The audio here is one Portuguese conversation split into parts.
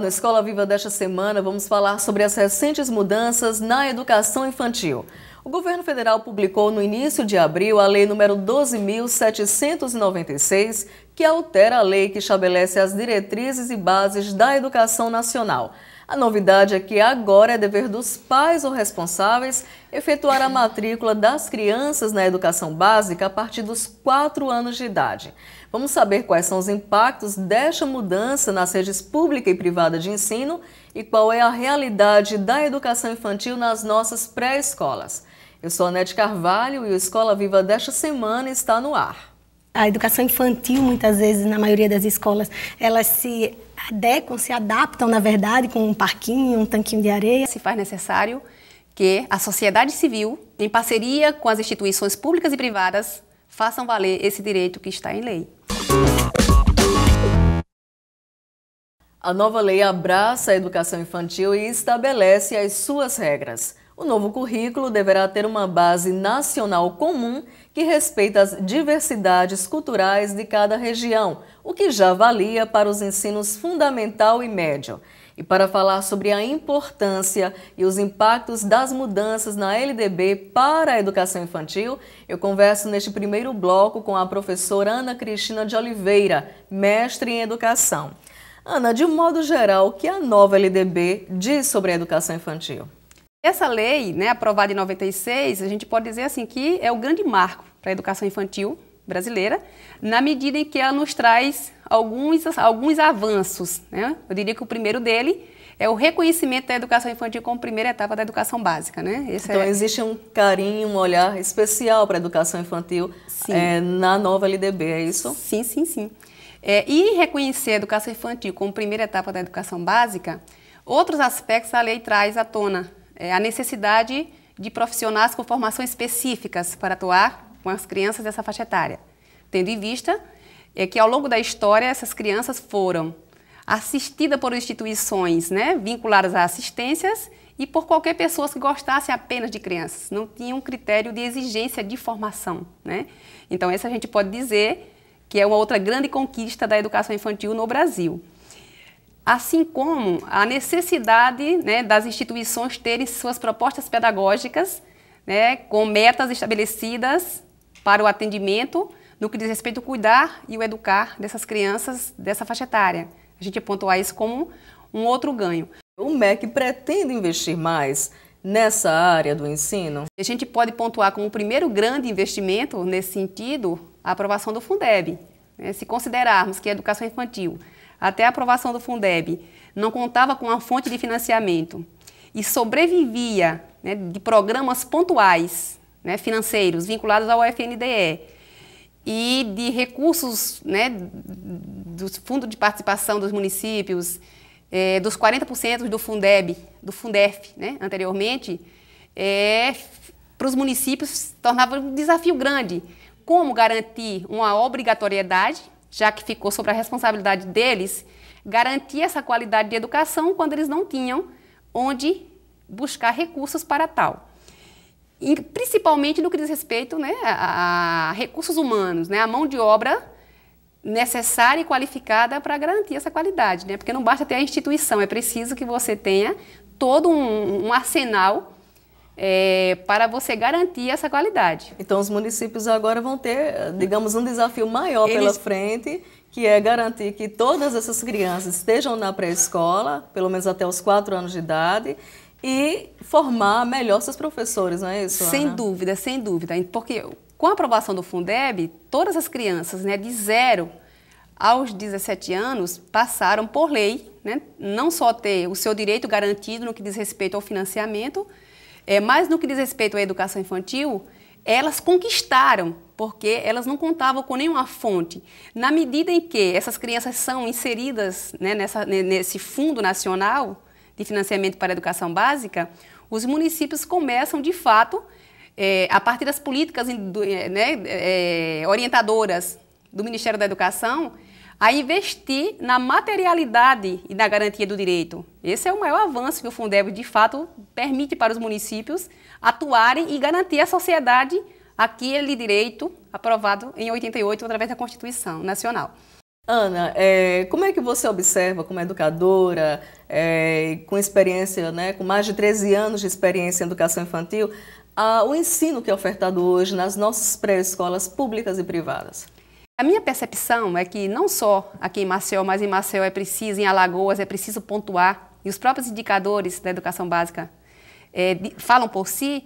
Escola Viva desta semana, vamos falar sobre as recentes mudanças na educação infantil. O governo federal publicou no início de abril a Lei nº 12.796, que altera a lei que estabelece as diretrizes e bases da educação nacional. A novidade é que agora é dever dos pais ou responsáveis efetuar a matrícula das crianças na educação básica a partir dos 4 anos de idade. Vamos saber quais são os impactos desta mudança nas redes pública e privada de ensino e qual é a realidade da educação infantil nas nossas pré-escolas. Eu sou Anete Carvalho e o Escola Viva desta semana está no ar. A educação infantil, muitas vezes, na maioria das escolas, elas se adequam, se adaptam, na verdade, com um parquinho, um tanquinho de areia. Se faz necessário que a sociedade civil, em parceria com as instituições públicas e privadas, façam valer esse direito que está em lei. A nova lei abraça a educação infantil e estabelece as suas regras. O novo currículo deverá ter uma base nacional comum que respeita as diversidades culturais de cada região, o que já valia para os ensinos fundamental e médio. E para falar sobre a importância e os impactos das mudanças na LDB para a educação infantil, eu converso neste primeiro bloco com a professora Ana Cristina de Oliveira, mestre em educação. Ana, de um modo geral, o que a nova LDB diz sobre a educação infantil? Essa lei, aprovada em 96, a gente pode dizer assim que é o grande marco para a educação infantil brasileira, na medida em que ela nos traz alguns avanços. Eu diria que o primeiro dele é o reconhecimento da educação infantil como primeira etapa da educação básica. Então existe um carinho, um olhar especial para a educação infantil na nova LDB, é isso? Sim, sim, sim. E reconhecer a educação infantil como primeira etapa da educação básica, outros aspectos a lei traz à tona. A necessidade de profissionais com formação específicas para atuar com as crianças dessa faixa etária, tendo em vista que ao longo da história essas crianças foram assistidas por instituições vinculadas a assistências e por qualquer pessoa que gostasse apenas de crianças, não tinha um critério de exigência de formação. Então essa a gente pode dizer que é uma outra grande conquista da educação infantil no Brasil. Assim como a necessidade das instituições terem suas propostas pedagógicas com metas estabelecidas para o atendimento no que diz respeito ao cuidar e o educar dessas crianças dessa faixa etária. A gente pontuar isso como um outro ganho. O MEC pretende investir mais nessa área do ensino? A gente pode pontuar como o primeiro grande investimento nesse sentido a aprovação do Fundeb. Se considerarmos que a educação infantil até a aprovação do Fundeb, não contava com uma fonte de financiamento e sobrevivia de programas pontuais financeiros vinculados ao FNDE e de recursos do Fundo de Participação dos Municípios, dos 40% do Fundeb, do Fundef anteriormente, para os municípios tornava um desafio grande. Como garantir uma obrigatoriedade, já que ficou sobre a responsabilidade deles, garantir essa qualidade de educação quando eles não tinham onde buscar recursos para tal. E, principalmente no que diz respeito a recursos humanos, a mão de obra necessária e qualificada para garantir essa qualidade. Porque não basta ter a instituição, é preciso que você tenha todo um arsenal para você garantir essa qualidade. Então os municípios agora vão ter, digamos, um desafio maior pela frente, que é garantir que todas essas crianças estejam na pré-escola, pelo menos até os 4 anos de idade, e formar melhor seus professores, não é isso, Ana? Sem dúvida, sem dúvida. Porque com a aprovação do Fundeb, todas as crianças de 0 aos 17 anos passaram por lei, não só ter o seu direito garantido no que diz respeito ao financiamento, mas no que diz respeito à educação infantil, elas conquistaram, porque elas não contavam com nenhuma fonte. Na medida em que essas crianças são inseridas nesse Fundo Nacional de Financiamento para a Educação Básica, os municípios começam, de fato, a partir das políticas orientadoras do Ministério da Educação, a investir na materialidade e na garantia do direito. Esse é o maior avanço que o Fundeb, de fato, permite para os municípios atuarem e garantir à sociedade aquele direito aprovado em 88 através da Constituição Nacional. Ana, como é que você observa como educadora, com experiência, né, com mais de 13 anos de experiência em educação infantil, o ensino que é ofertado hoje nas nossas pré-escolas públicas e privadas? A minha percepção é que não só aqui em Maceió, mas em Maceió é preciso, em Alagoas é preciso pontuar, e os próprios indicadores da educação básica falam por si,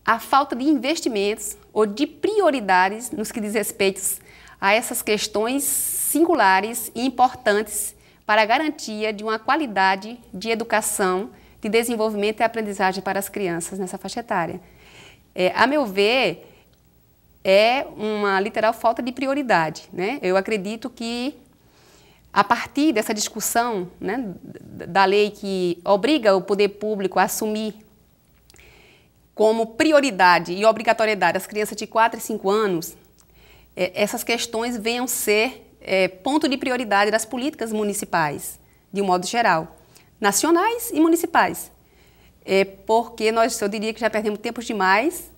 a falta de investimentos ou de prioridades nos que diz respeito a essas questões singulares e importantes para a garantia de uma qualidade de educação, de desenvolvimento e aprendizagem para as crianças nessa faixa etária. A meu ver, é uma literal falta de prioridade, né? Eu acredito que, a partir dessa discussão, né, da lei que obriga o poder público a assumir como prioridade e obrigatoriedade as crianças de 4 e 5 anos, essas questões venham ser ponto de prioridade das políticas municipais, de um modo geral, nacionais e municipais. Porque eu diria que já perdemos tempo demais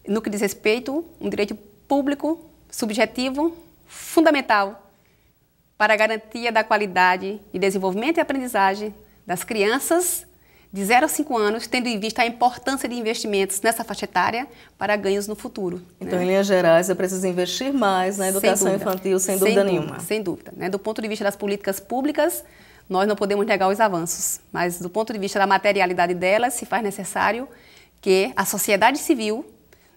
no que diz respeito a um direito público, subjetivo, fundamental para a garantia da qualidade de desenvolvimento e aprendizagem das crianças de 0 a 5 anos, tendo em vista a importância de investimentos nessa faixa etária para ganhos no futuro. Então, em linhas gerais, é preciso investir mais na educação infantil, sem dúvida nenhuma. Sem dúvida. Né? Do ponto de vista das políticas públicas, nós não podemos negar os avanços, mas do ponto de vista da materialidade delas, se faz necessário que a sociedade civil,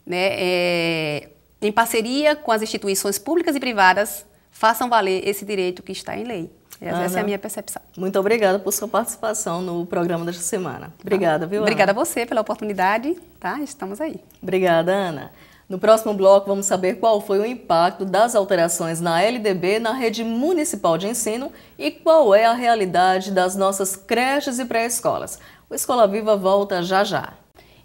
né, em parceria com as instituições públicas e privadas, façam valer esse direito que está em lei. Essa é a minha percepção. Muito obrigada por sua participação no programa desta semana. Obrigada, viu, Ana? Obrigada a você pela oportunidade, tá? Estamos aí. Obrigada, Ana. No próximo bloco, vamos saber qual foi o impacto das alterações na LDB na rede municipal de ensino e qual é a realidade das nossas creches e pré-escolas. O Escola Viva volta já já.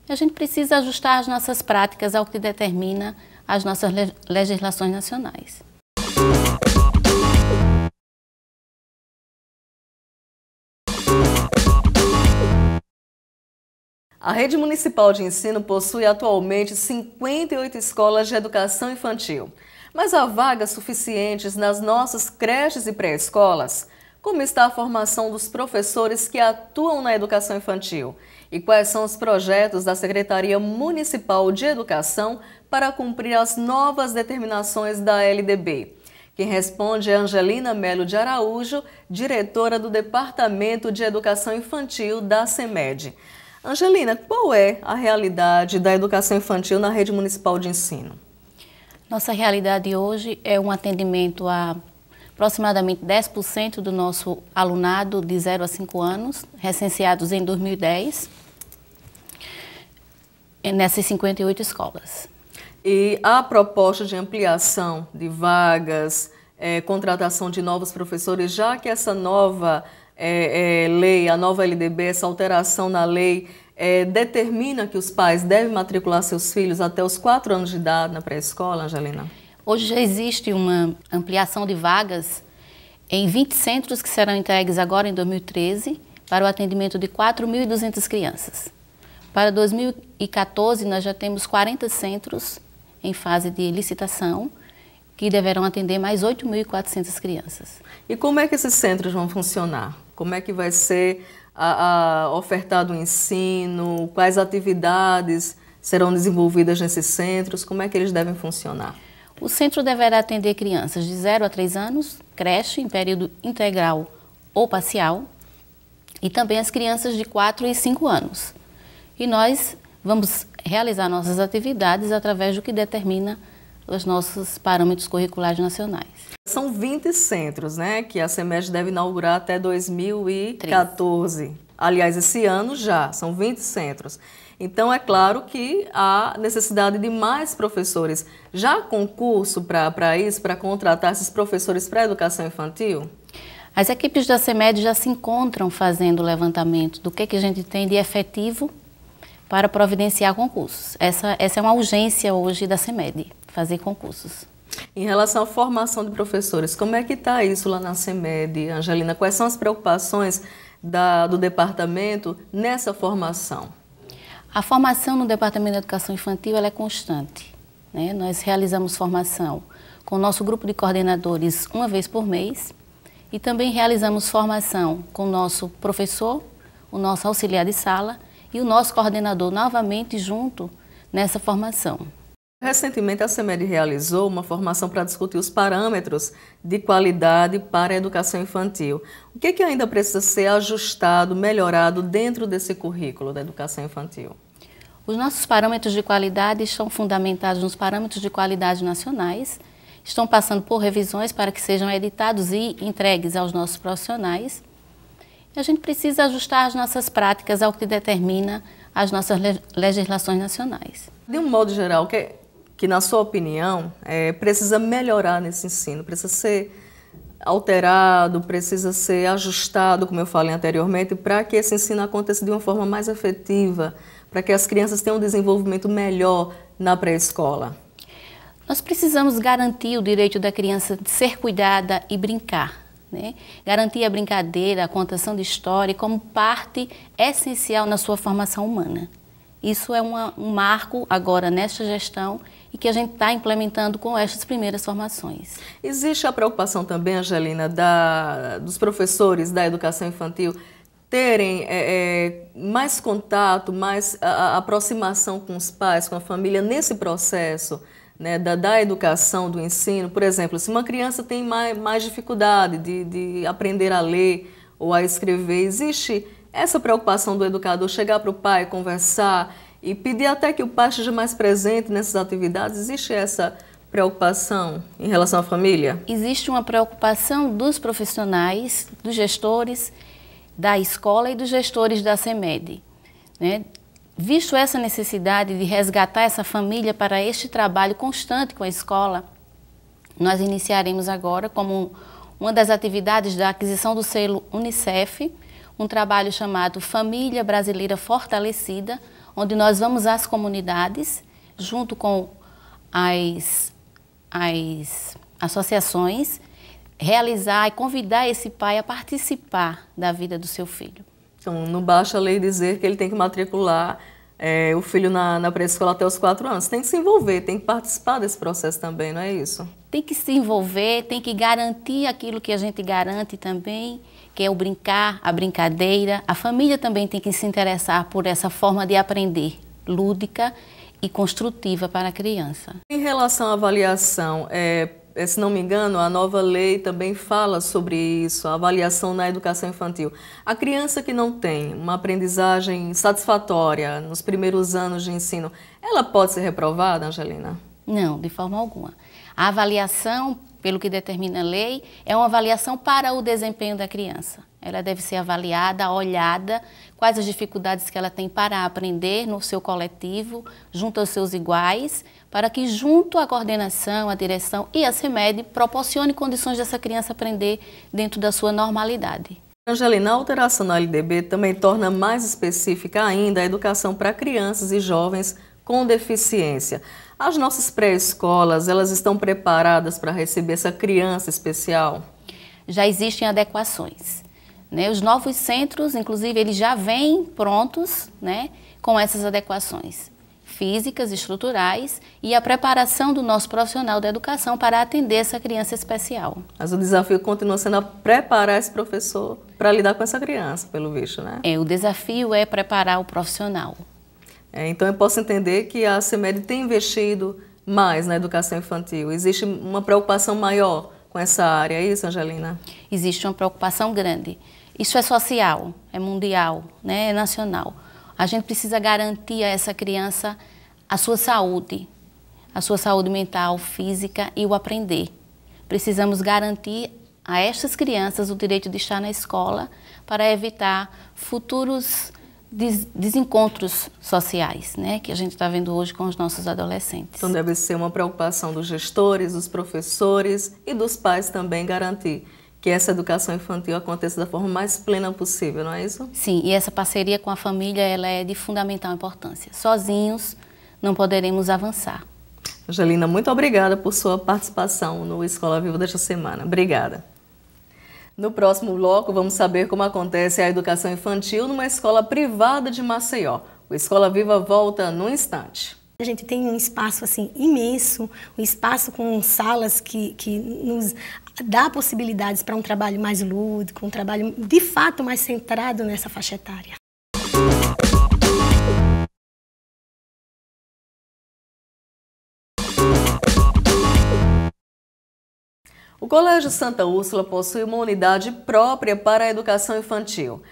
A gente precisa ajustar as nossas práticas ao que determina as nossas legislações nacionais. A rede municipal de ensino possui atualmente 58 escolas de educação infantil. Mas há vagas suficientes nas nossas creches e pré-escolas? Como está a formação dos professores que atuam na educação infantil? E quais são os projetos da Secretaria Municipal de Educação para cumprir as novas determinações da LDB? Quem responde é Angelina Melo de Araújo, diretora do Departamento de Educação Infantil da CEMED. Angelina, qual é a realidade da educação infantil na rede municipal de ensino? Nossa realidade hoje é um atendimento a aproximadamente 10% do nosso alunado de 0 a 5 anos, recenseados em 2010, nessas 58 escolas. E há proposta de ampliação de vagas, contratação de novos professores, já que essa nova lei, a nova LDB, essa alteração na lei, determina que os pais devem matricular seus filhos até os 4 anos de idade na pré-escola, Angelina? Hoje já existe uma ampliação de vagas em 20 centros que serão entregues agora em 2013 para o atendimento de 4.200 crianças. Para 2014, nós já temos 40 centros em fase de licitação que deverão atender mais 8.400 crianças. E como é que esses centros vão funcionar? Como é que vai ser ofertado o ensino? Quais atividades serão desenvolvidas nesses centros? Como é que eles devem funcionar? O centro deverá atender crianças de 0 a 3 anos, creche em período integral ou parcial, e também as crianças de 4 e 5 anos. E nós vamos realizar nossas atividades através do que determina os nossos parâmetros curriculares nacionais. São 20 centros, né, que a CEMED deve inaugurar até 2014. Aliás, esse ano já, são 20 centros. Então, é claro que há necessidade de mais professores. Já há concurso para isso, para contratar esses professores para a educação infantil? As equipes da CEMED já se encontram fazendo o levantamento do que a gente tem de efetivo para providenciar concursos. Essa é uma urgência hoje da CEMED, fazer concursos. Em relação à formação de professores, como é que está isso lá na CEMED, Angelina? Quais são as preocupações do departamento nessa formação? A formação no Departamento de Educação Infantil ela é constante, né? Nós realizamos formação com o nosso grupo de coordenadores uma vez por mês e também realizamos formação com o nosso professor, o nosso auxiliar de sala e o nosso coordenador novamente junto nessa formação. Recentemente, a CEMED realizou uma formação para discutir os parâmetros de qualidade para a educação infantil. O que ainda precisa ser ajustado, melhorado dentro desse currículo da educação infantil? Os nossos parâmetros de qualidade estão fundamentados nos parâmetros de qualidade nacionais, estão passando por revisões para que sejam editados e entregues aos nossos profissionais. E a gente precisa ajustar as nossas práticas ao que determina as nossas legislações nacionais. De um modo geral, que na sua opinião, precisa melhorar nesse ensino, precisa ser alterado, precisa ser ajustado, como eu falei anteriormente, para que esse ensino aconteça de uma forma mais efetiva, para que as crianças tenham um desenvolvimento melhor na pré-escola? Nós precisamos garantir o direito da criança de ser cuidada e brincar, né? Garantir a brincadeira, a contação de história como parte essencial na sua formação humana. Isso é um marco agora nesta gestão e que a gente está implementando com estas primeiras formações. Existe a preocupação também, Angelina, dos professores da educação infantil terem mais contato, mais aproximação com os pais, com a família nesse processo, né, da educação, do ensino? Por exemplo, se uma criança tem mais dificuldade de aprender a ler ou a escrever, existe essa preocupação do educador chegar para o pai, conversar e pedir até que o pai esteja mais presente nessas atividades? Existe essa preocupação em relação à família? Existe uma preocupação dos profissionais, dos gestores da escola e dos gestores da CEMED, né? Visto essa necessidade de resgatar essa família para este trabalho constante com a escola, nós iniciaremos agora, como uma das atividades da aquisição do selo Unicef, um trabalho chamado Família Brasileira Fortalecida, onde nós vamos às comunidades, junto com as associações, realizar e convidar esse pai a participar da vida do seu filho. Então, não basta a lei dizer que ele tem que matricular o filho na pré-escola até os 4 anos. Tem que se envolver, tem que participar desse processo também, não é isso? Tem que se envolver, tem que garantir aquilo que a gente garante também, que é o brincar, a brincadeira. A família também tem que se interessar por essa forma de aprender, lúdica e construtiva para a criança. Em relação à avaliação, se não me engano, a nova lei também fala sobre isso, a avaliação na educação infantil. A criança que não tem uma aprendizagem satisfatória nos primeiros anos de ensino, ela pode ser reprovada, Angelina? Não, de forma alguma. A avaliação, pelo que determina a lei, é uma avaliação para o desempenho da criança. Ela deve ser avaliada, olhada, quais as dificuldades que ela tem para aprender no seu coletivo, junto aos seus iguais, para que junto à coordenação, à direção e à CEMED proporcione condições dessa criança aprender dentro da sua normalidade. Angelina, a alteração na LDB também torna mais específica ainda a educação para crianças e jovens com deficiência. As nossas pré-escolas, elas estão preparadas para receber essa criança especial? Já existem adequações, né? Os novos centros, inclusive, eles já vêm prontos, né, com essas adequações físicas, estruturais e a preparação do nosso profissional da educação para atender essa criança especial. Mas o desafio continua sendo preparar esse professor para lidar com essa criança, pelo visto, né? O desafio é preparar o profissional. Então eu posso entender que a CEMED tem investido mais na educação infantil. Existe uma preocupação maior com essa área, é isso, Angelina? Existe uma preocupação grande. Isso é social, é mundial, né? É nacional. A gente precisa garantir a essa criança a sua saúde mental, física e o aprender. Precisamos garantir a estas crianças o direito de estar na escola para evitar futuros desencontros sociais, né, que a gente está vendo hoje com os nossos adolescentes. Então deve ser uma preocupação dos gestores, dos professores e dos pais também garantir que essa educação infantil aconteça da forma mais plena possível, não é isso? Sim, e essa parceria com a família ela é de fundamental importância. Sozinhos não poderemos avançar. Angelina, muito obrigada por sua participação no Escola Viva desta semana. Obrigada. No próximo bloco, vamos saber como acontece a educação infantil numa escola privada de Maceió. O Escola Viva volta num instante. A gente tem um espaço assim imenso, um espaço com salas que nos dá possibilidades para um trabalho mais lúdico, um trabalho de fato mais centrado nessa faixa etária. O Colégio Santa Úrsula possui uma unidade própria para a educação infantil.